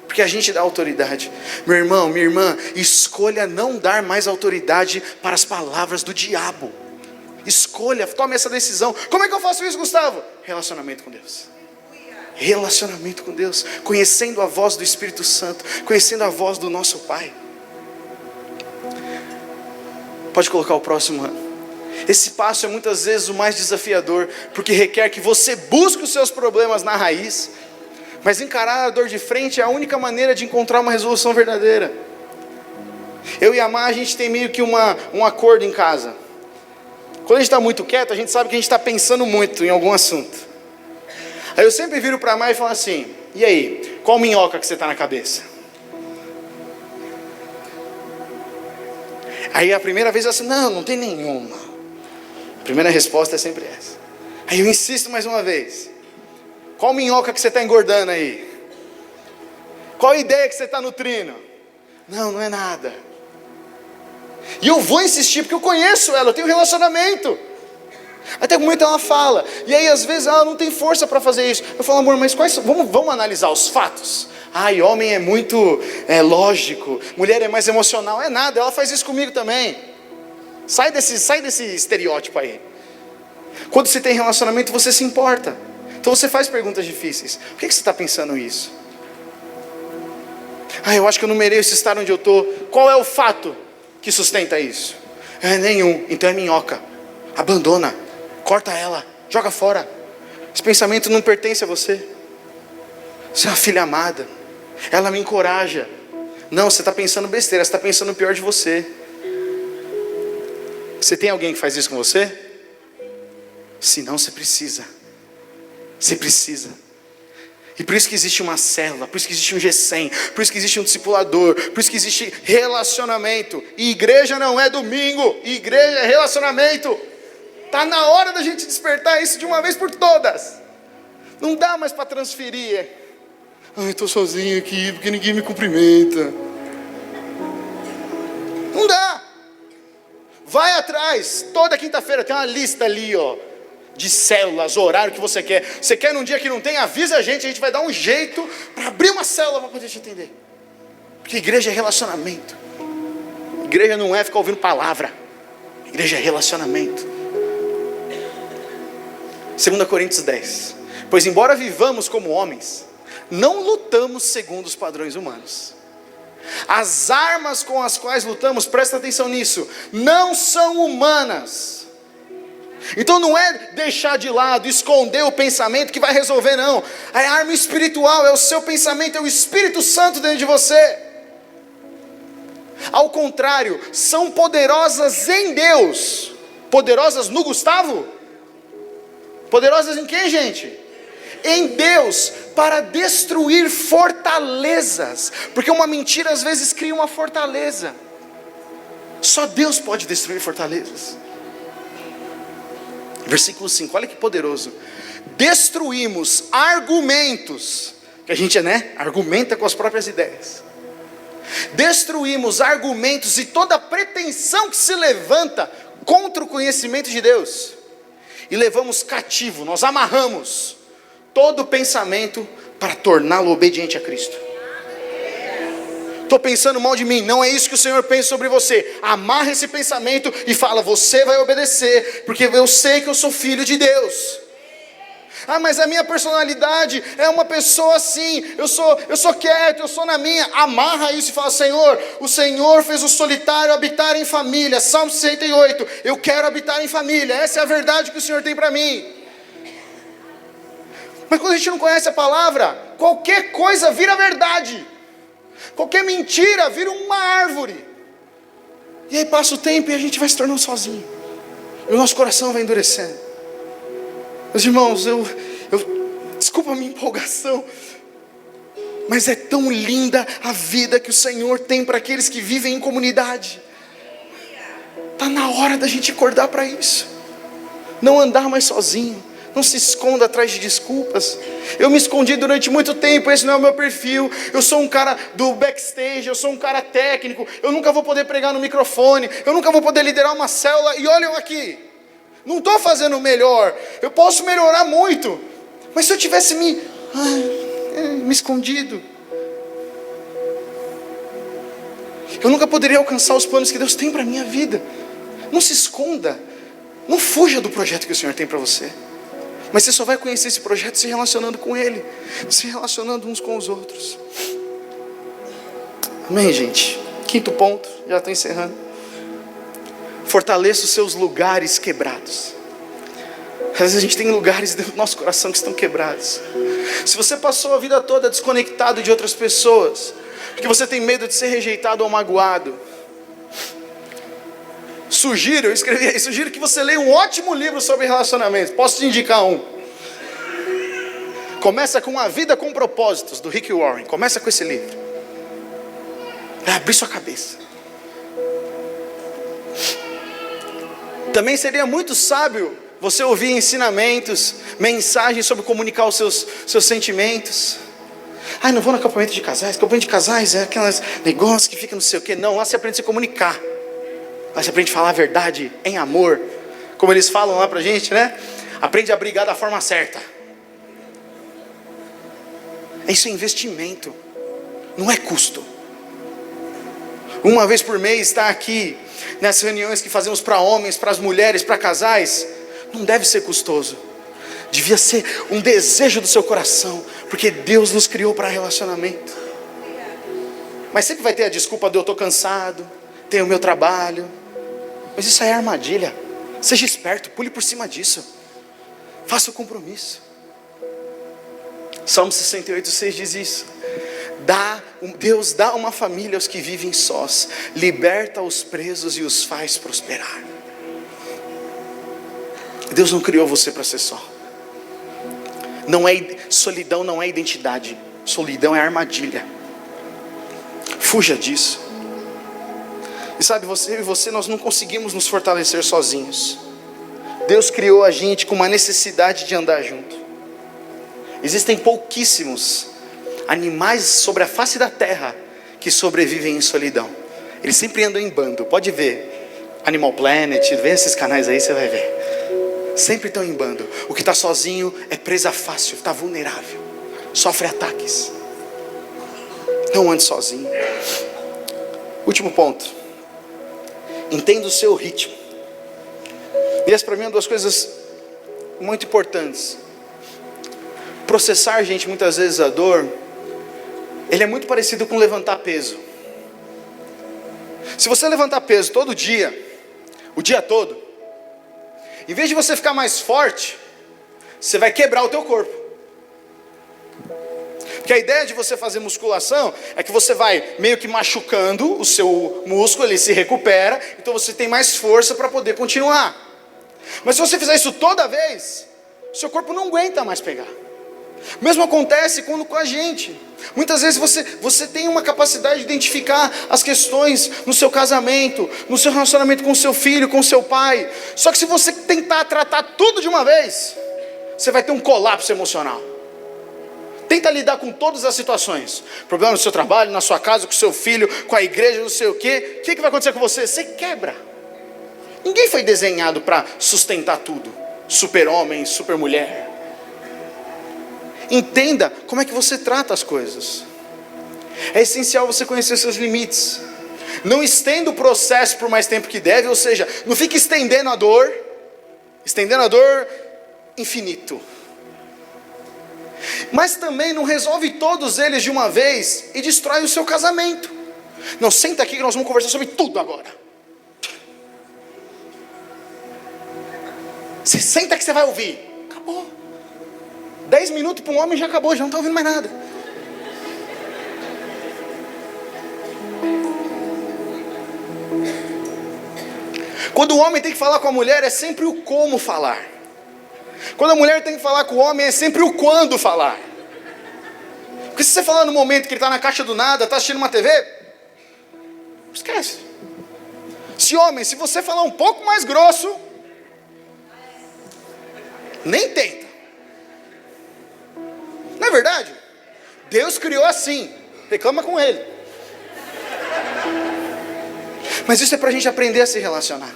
S1: Porque a gente dá autoridade. Meu irmão, minha irmã, escolha não dar mais autoridade para as palavras do diabo. Escolha, tome essa decisão. Como é que eu faço isso, Gustavo? Relacionamento com Deus. Relacionamento com Deus. Conhecendo a voz do Espírito Santo. Conhecendo a voz do nosso Pai. Pode colocar o próximo ano. Esse passo é muitas vezes o mais desafiador, porque requer que você busque os seus problemas na raiz, mas encarar a dor de frente é a única maneira de encontrar uma resolução verdadeira. Eu e a Má, a gente tem meio que um acordo em casa. Quando a gente está muito quieto, a gente sabe que a gente está pensando muito em algum assunto. Aí eu sempre viro para a Má e falo assim: e aí, qual minhoca que você está na cabeça? Aí a primeira vez eu assim: não tem nenhuma. A primeira resposta é sempre essa. Aí eu insisto mais uma vez: qual minhoca que você está engordando aí? Qual ideia que você está nutrindo? Não é nada. E eu vou insistir porque eu conheço ela, eu tenho relacionamento. Até o momento ela fala, e aí às vezes ela não tem força para fazer isso. Eu falo: amor, mas quais são? Vamos analisar os fatos. Ai, homem é muito lógico, mulher é mais emocional. É nada, ela faz isso comigo também. Sai desse estereótipo aí. Quando você tem relacionamento, você se importa. Então você faz perguntas difíceis. Por que você está pensando isso? Eu acho que eu não mereço estar onde eu estou. Qual é o fato que sustenta isso? Nenhum. Então é minhoca. Abandona. Corta ela. Joga fora. Esse pensamento não pertence a você. Você é uma filha amada. Ela me encoraja. Não, você está pensando besteira. Você está pensando o pior de você. Você tem alguém que faz isso com você? Se não, você precisa. Você precisa. E por isso que existe uma célula, por isso que existe um G100, por isso que existe um discipulador, por isso que existe relacionamento. E igreja não é domingo, igreja é relacionamento. Está na hora da gente despertar isso de uma vez por todas. Não dá mais para transferir. Estou sozinho aqui porque ninguém me cumprimenta. Não dá. Vai atrás. Toda quinta-feira tem uma lista ali, de células, horário que você quer. Você quer num dia que não tem? Avisa a gente vai dar um jeito para abrir uma célula para poder te atender. Porque igreja é relacionamento. Igreja não é ficar ouvindo palavra. Igreja é relacionamento. 2 Coríntios 10. Pois embora vivamos como homens, não lutamos segundo os padrões humanos. As armas com as quais lutamos, presta atenção nisso, não são humanas. Então não é deixar de lado, esconder o pensamento que vai resolver, não. É a arma espiritual, é o seu pensamento, é o Espírito Santo dentro de você. Ao contrário, são poderosas em Deus. Poderosas no Gustavo? Poderosas em quem, gente? Em Deus, para destruir fortalezas. Porque uma mentira às vezes cria uma fortaleza. Só Deus pode destruir fortalezas. Versículo 5, olha que poderoso. Destruímos argumentos, que a gente argumenta com as próprias ideias. Destruímos argumentos e toda pretensão que se levanta contra o conhecimento de Deus. E levamos cativo, nós amarramos todo pensamento para torná-lo obediente a Cristo. Estou pensando mal de mim, não é isso que o Senhor pensa sobre você. Amarra esse pensamento e fala: você vai obedecer, porque eu sei que eu sou filho de Deus. Ah, mas a minha personalidade é uma pessoa assim, eu sou quieto, eu sou na minha. Amarra isso e fala: Senhor, o Senhor fez o solitário habitar em família. Salmo 68, eu quero habitar em família. Essa é a verdade que o Senhor tem para mim. Mas quando a gente não conhece a palavra, qualquer coisa vira verdade. Qualquer mentira vira uma árvore. E aí passa o tempo e a gente vai se tornando sozinho. E o nosso coração vai endurecendo. Meus irmãos, desculpa a minha empolgação, mas é tão linda a vida que o Senhor tem para aqueles que vivem em comunidade. Está na hora da gente acordar para isso. Não andar mais sozinho. Não se esconda atrás de desculpas. Eu me escondi durante muito tempo, esse não é o meu perfil. Eu sou um cara do backstage, eu sou um cara técnico. Eu nunca vou poder pregar no microfone, eu nunca vou poder liderar uma célula. E olha eu aqui, não estou fazendo melhor. Eu posso melhorar muito, mas se eu tivesse me escondido, eu nunca poderia alcançar os planos que Deus tem para a minha vida. Não se esconda, não fuja do projeto que o Senhor tem para você. Mas você só vai conhecer esse projeto se relacionando com Ele, se relacionando uns com os outros. Amém, gente? Quinto ponto, já estou encerrando. Fortaleça os seus lugares quebrados. Às vezes a gente tem lugares dentro do nosso coração que estão quebrados. Se você passou a vida toda desconectado de outras pessoas, porque você tem medo de ser rejeitado ou magoado, eu escrevi aí, sugiro que você leia um ótimo livro sobre relacionamentos. Posso te indicar um. Começa com A Vida com Propósitos, do Rick Warren. Começa com esse livro. Vai abrir sua cabeça. Também seria muito sábio você ouvir ensinamentos, mensagens sobre comunicar os seus sentimentos. Não vou no acampamento de casais. Acampamento de casais é aqueles negócios que fica não sei o quê. Não, lá você aprende a se comunicar. Lá você aprende a falar a verdade em amor. Como eles falam lá pra gente, né? Aprende a brigar da forma certa. Isso é investimento, não é custo. Uma vez por mês estar aqui, nas reuniões que fazemos para homens, para as mulheres, para casais, não deve ser custoso. Devia ser um desejo do seu coração, porque Deus nos criou para relacionamento. Mas sempre vai ter a desculpa de eu estou cansado, tenho o meu trabalho. Mas isso aí é armadilha. Seja esperto, pule por cima disso. Faça o compromisso. Salmo 68:6 diz isso. Deus dá uma família aos que vivem sós, liberta os presos e os faz prosperar. Deus não criou você para ser só. Solidão não é identidade. Solidão é armadilha. Fuja disso. E sabe, você e você, nós não conseguimos nos fortalecer sozinhos. Deus criou a gente com uma necessidade de andar junto. Existem pouquíssimos animais sobre a face da terra que sobrevivem em solidão. Eles sempre andam em bando. Pode ver Animal Planet, vê esses canais aí, você vai ver. Sempre estão em bando. O que está sozinho é presa fácil, está vulnerável, sofre ataques. Não ande sozinho. Último ponto. Entenda o seu ritmo. E essa para mim é uma das coisas muito importantes. Processar, gente, muitas vezes a dor, ele é muito parecido com levantar peso. Se você levantar peso todo dia, o dia todo, em vez de você ficar mais forte, você vai quebrar o teu corpo. Porque a ideia de você fazer musculação é que você vai meio que machucando o seu músculo, ele se recupera, então você tem mais força para poder continuar. Mas se você fizer isso toda vez, o seu corpo não aguenta mais pegar. Mesmo acontece com a gente. Muitas vezes você tem uma capacidade de identificar as questões no seu casamento, no seu relacionamento com o seu filho, com o seu pai. Só que se você tentar tratar tudo de uma vez, você vai ter um colapso emocional. Tenta lidar com todas as situações. Problema no seu trabalho, na sua casa, com o seu filho, com a igreja, não sei o quê. O que vai acontecer com você? Você quebra. Ninguém foi desenhado para sustentar tudo. Super-homem, super-mulher. Entenda como é que você trata as coisas. É essencial você conhecer seus limites. Não estenda o processo por mais tempo que deve, ou seja, não fique estendendo a dor infinito. Mas também não resolve todos eles de uma vez e destrói o seu casamento. Não, senta aqui que nós vamos conversar sobre tudo agora. Você senta que você vai ouvir. Acabou. 10 minutos para um homem já acabou, já não está ouvindo mais nada. Quando o homem tem que falar com a mulher, é sempre o como falar. Quando a mulher tem que falar com o homem, é sempre o quando falar. Porque se você falar no momento que ele está na caixa do nada, está assistindo uma TV, esquece. Se você falar um pouco mais grosso, nem tenta. Não é verdade? Deus criou assim. Reclama com ele. Mas isso é para a gente aprender a se relacionar.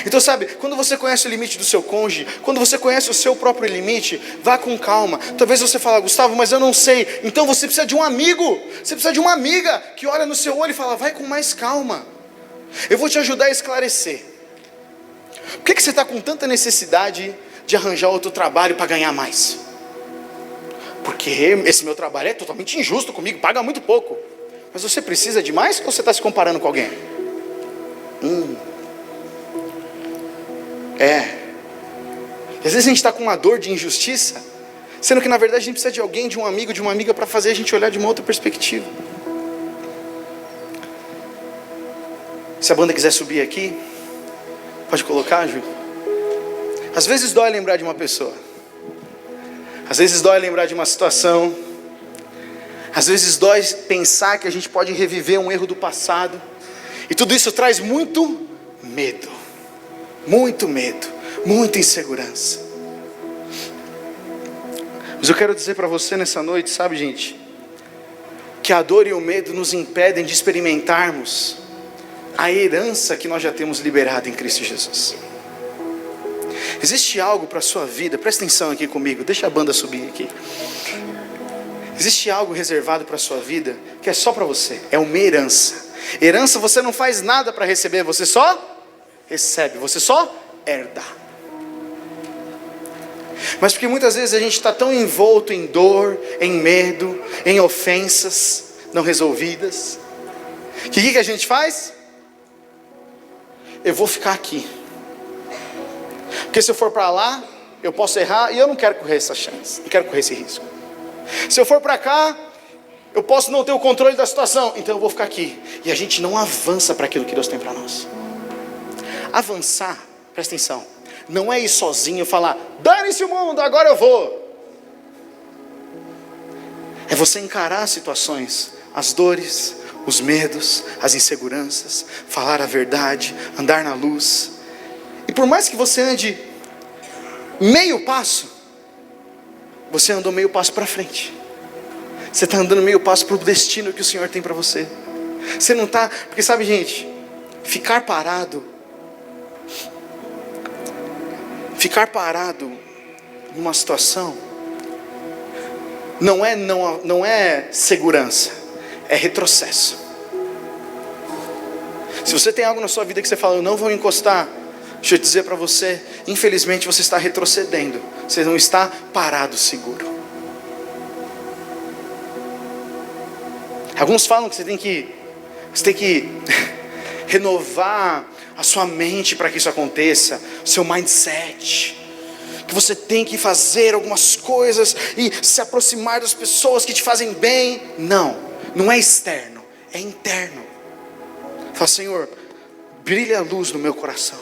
S1: Então sabe, quando você conhece o limite do seu cônjuge, quando você conhece o seu próprio limite, vá com calma. Talvez você fale, Gustavo, mas eu não sei. Então você precisa de um amigo, você precisa de uma amiga que olha no seu olho e fala, vai com mais calma. Eu vou te ajudar a esclarecer. Por que você está com tanta necessidade de arranjar outro trabalho para ganhar mais? Porque esse meu trabalho é totalmente injusto comigo, paga muito pouco. Mas você precisa de mais ou você está se comparando com alguém? Às vezes a gente está com uma dor de injustiça, sendo que na verdade a gente precisa de alguém, de um amigo, de uma amiga para fazer a gente olhar de uma outra perspectiva. Se a banda quiser subir aqui, pode colocar, Ju. Às vezes dói lembrar de uma pessoa. Às vezes dói lembrar de uma situação. Às vezes dói pensar que a gente pode reviver um erro do passado. E tudo isso traz muito medo. Muito medo. Muita insegurança. Mas eu quero dizer para você nessa noite, sabe, gente? Que a dor e o medo nos impedem de experimentarmos a herança que nós já temos liberado em Cristo Jesus. Existe algo para a sua vida, presta atenção aqui comigo, deixa a banda subir aqui. Existe algo reservado para a sua vida que é só para você, é uma herança. Herança você não faz nada para receber, você só recebe, você só herda. Mas porque muitas vezes a gente está tão envolto em dor, em medo, em ofensas não resolvidas, que o que a gente faz? Eu vou ficar aqui. Porque se eu for para lá, eu posso errar e eu não quero correr essa chance, não quero correr esse risco. Se eu for para cá, eu posso não ter o controle da situação, então eu vou ficar aqui. E a gente não avança para aquilo que Deus tem para nós. Avançar, presta atenção, não é ir sozinho e falar, dane-se o mundo, agora eu vou. É você encarar as situações, as dores, os medos, as inseguranças, falar a verdade, andar na luz. E por mais que você ande meio passo, você andou meio passo para frente. Você está andando meio passo para o destino que o Senhor tem para você. Você não está, porque sabe, gente, ficar parado numa situação não é segurança, é retrocesso. Se você tem algo na sua vida que você fala, eu não vou encostar, deixa eu dizer para você, infelizmente você está retrocedendo, você não está parado seguro. Alguns falam que você tem que renovar a sua mente para que isso aconteça, o seu mindset, que você tem que fazer algumas coisas e se aproximar das pessoas que te fazem bem. Não é externo, é interno. Fala, Senhor, brilha a luz no meu coração.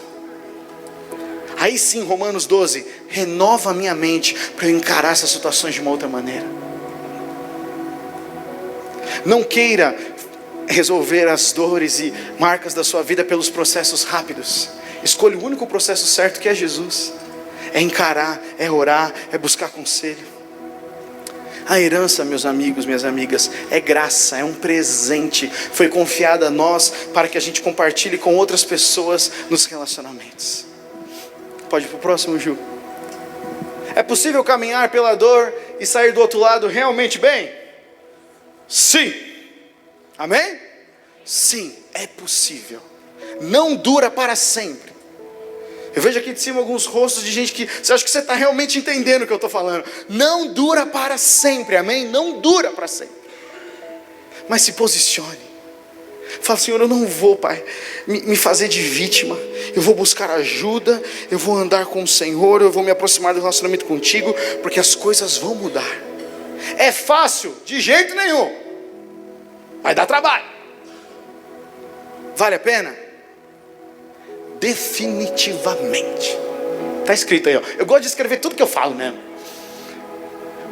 S1: Aí sim, Romanos 12, renova a minha mente para eu encarar essas situações de uma outra maneira. Não queira resolver as dores e marcas da sua vida pelos processos rápidos. Escolha o único processo certo, que é Jesus. É encarar, é orar, é buscar conselho. A herança, meus amigos, minhas amigas, é graça, é um presente. Foi confiada a nós para que a gente compartilhe com outras pessoas nos relacionamentos. Pode ir para o próximo, Ju. É possível caminhar pela dor e sair do outro lado realmente bem? Sim. Amém? Sim, é possível. Não dura para sempre. Eu vejo aqui de cima alguns rostos de gente que você acha que você está realmente entendendo o que eu estou falando. Não dura para sempre, amém? Não dura para sempre. Mas se posicione. Fala, Senhor, eu não vou, Pai, me fazer de vítima. Eu vou buscar ajuda, eu vou andar com o Senhor, eu vou me aproximar do relacionamento contigo, porque as coisas vão mudar. É fácil? De jeito nenhum. Vai dar trabalho. Vale a pena? Definitivamente. Está escrito aí, ó. Eu gosto de escrever tudo que eu falo mesmo.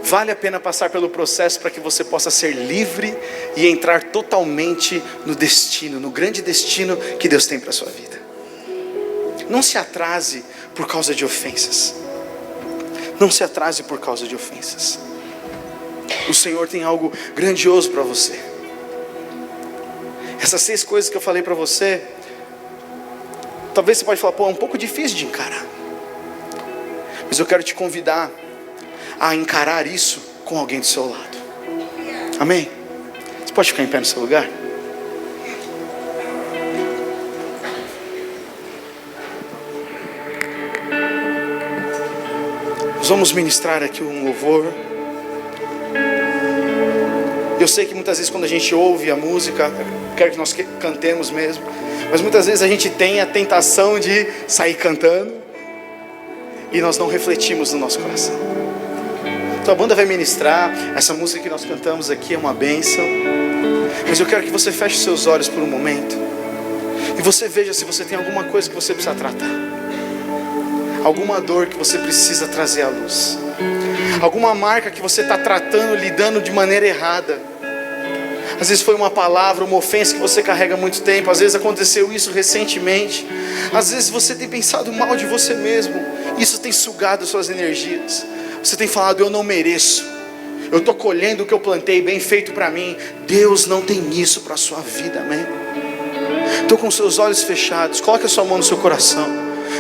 S1: Vale a pena passar pelo processo para que você possa ser livre e entrar totalmente no destino, no grande destino que Deus tem para a sua vida. Não se atrase por causa de ofensas. Não se atrase por causa de ofensas. O Senhor tem algo grandioso para você. Essas 6 coisas que eu falei para você, talvez você pode falar, pô, é um pouco difícil de encarar. Mas eu quero te convidar a encarar isso com alguém do seu lado. Amém? Você pode ficar em pé no seu lugar? Nós vamos ministrar aqui um louvor. Eu sei que muitas vezes quando a gente ouve a música, quero que nós cantemos mesmo, mas muitas vezes a gente tem a tentação de sair cantando e nós não refletimos no nosso coração. Então a banda vai ministrar. Essa música que nós cantamos aqui é uma bênção, mas eu quero que você feche seus olhos por um momento e você veja se você tem alguma coisa que você precisa tratar, alguma dor que você precisa trazer à luz, alguma marca que você está tratando, lidando de maneira errada. Às vezes foi uma palavra, uma ofensa que você carrega há muito tempo. Às vezes aconteceu isso recentemente. Às vezes você tem pensado mal de você mesmo. Isso tem sugado suas energias. Você tem falado, eu não mereço. Eu estou colhendo o que eu plantei, bem feito para mim. Deus não tem isso para a sua vida, amém? Estou com seus olhos fechados. Coloque a sua mão no seu coração.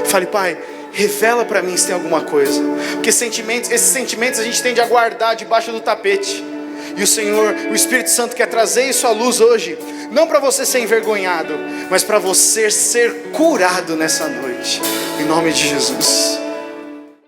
S1: Fale, Pai, revela para mim se tem alguma coisa. Porque esses sentimentos a gente tende a guardar debaixo do tapete. E o Senhor, o Espírito Santo quer trazer isso à luz hoje. Não para você ser envergonhado, mas para você ser curado nessa noite. Em nome de Jesus.